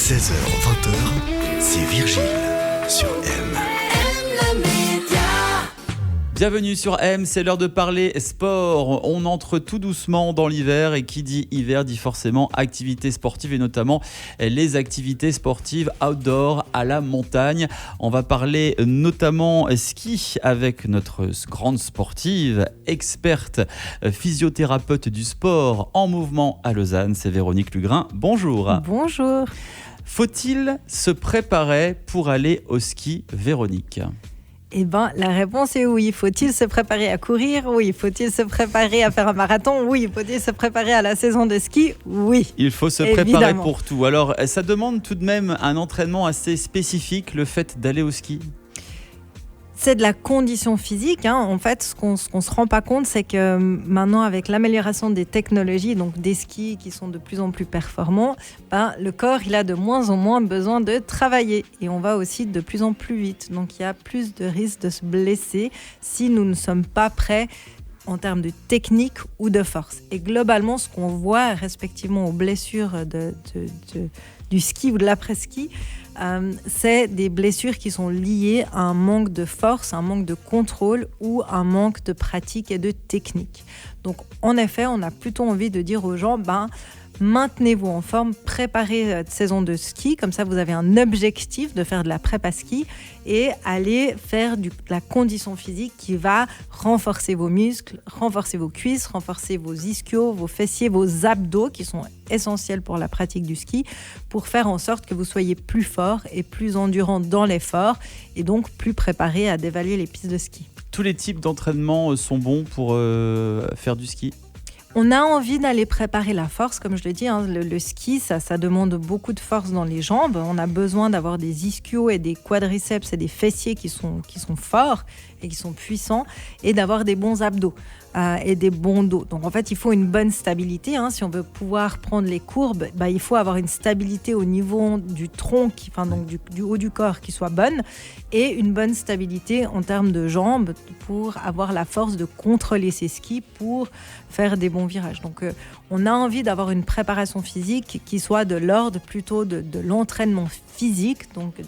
16h-20h, c'est Virgile sur M. Bienvenue sur M, c'est l'heure de parler sport. On entre tout doucement dans l'hiver et qui dit hiver dit forcément activités sportives et notamment les activités sportives outdoor à la montagne. On va parler notamment ski avec notre grande sportive, experte physiothérapeute du sport en mouvement à Lausanne, c'est Véronique Lugrin. Bonjour. Bonjour. Faut-il se préparer pour aller au ski, Véronique ? Eh bien, la réponse est oui. Faut-il se préparer à courir ? Oui. Faut-il se préparer à faire un marathon ? Oui. Faut-il se préparer à la saison de ski ? Oui. Il faut se préparer pour tout. Alors, ça demande tout de même un entraînement assez spécifique, le fait d'aller au ski ? C'est de la condition physique. En fait, ce qu'on ne se rend pas compte, c'est que maintenant, avec l'amélioration des technologies, donc des skis qui sont de plus en plus performants, le corps il a de moins en moins besoin de travailler. Et on va aussi de plus en plus vite. Donc, il y a plus de risques de se blesser si nous ne sommes pas prêts en termes de technique ou de force. Et globalement, ce qu'on voit respectivement aux blessures du ski ou de l'après-ski, c'est des blessures qui sont liées à un manque de force, un manque de contrôle ou un manque de pratique et de technique. Donc, en effet, on a plutôt envie de dire aux gens, maintenez-vous en forme, préparez cette saison de ski, comme ça vous avez un objectif de faire de la prépa ski et allez faire de la condition physique qui va renforcer vos muscles, renforcer vos cuisses, renforcer vos ischios, vos fessiers, vos abdos qui sont essentiels pour la pratique du ski pour faire en sorte que vous soyez plus fort et plus endurant dans l'effort et donc plus préparé à dévaler les pistes de ski. Tous les types d'entraînement sont bons pour faire du ski ? On a envie d'aller préparer la force, comme je le dis, le ski, ça demande beaucoup de force dans les jambes. On a besoin d'avoir des ischios et des quadriceps et des fessiers qui sont forts et qui sont puissants et d'avoir des bons abdos et des bons dos. Donc en fait, il faut une bonne stabilité. Si on veut pouvoir prendre les courbes, il faut avoir une stabilité au niveau du tronc, du haut du corps qui soit bonne et une bonne stabilité en termes de jambes pour avoir la force de contrôler ses skis pour faire des bons virages. Donc on a envie d'avoir une préparation physique qui soit de l'ordre plutôt de l'entraînement physique, donc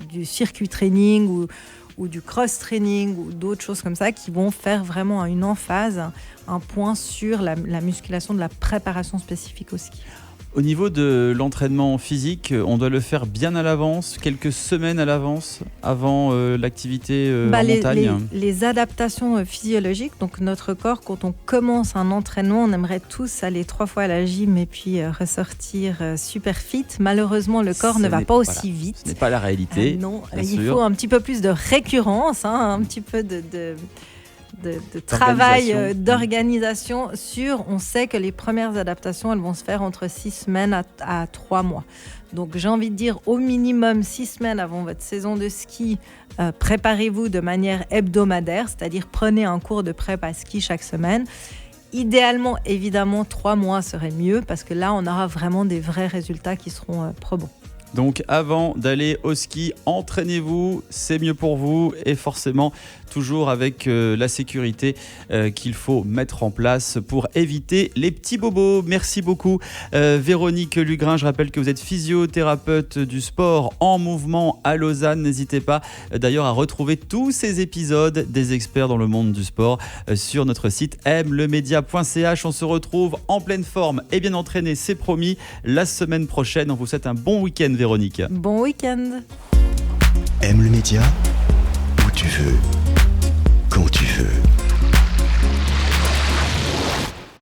du circuit training ou du cross-training ou d'autres choses comme ça qui vont faire vraiment une emphase, un point sur la musculation de la préparation spécifique au ski. Au niveau de l'entraînement physique, on doit le faire bien à l'avance, quelques semaines à l'avance, avant l'activité en montagne. Les adaptations physiologiques, donc notre corps, quand on commence un entraînement, on aimerait tous aller 3 fois à la gym et puis ressortir super fit. Malheureusement, le corps ne va pas aussi vite. Ce n'est pas la réalité. Non, il faut un petit peu plus de récurrence, un petit peu de travail, d'organisation on sait que les premières adaptations, elles vont se faire entre 6 semaines à 3 mois. Donc j'ai envie de dire au minimum 6 semaines avant votre saison de ski, préparez-vous de manière hebdomadaire, c'est-à-dire prenez un cours de prépa ski chaque semaine. Idéalement, évidemment, 3 mois serait mieux parce que là, on aura vraiment des vrais résultats qui seront probants. Donc avant d'aller au ski, entraînez-vous, c'est mieux pour vous et forcément toujours avec la sécurité qu'il faut mettre en place pour éviter les petits bobos. Merci beaucoup Véronique Lugrin, je rappelle que vous êtes physiothérapeute du sport en mouvement à Lausanne. N'hésitez pas d'ailleurs à retrouver tous ces épisodes des experts dans le monde du sport sur notre site mlemedia.ch. On se retrouve en pleine forme et bien entraîné, c'est promis, la semaine prochaine. On vous souhaite un bon week-end Véronique. Bon week-end. M le média.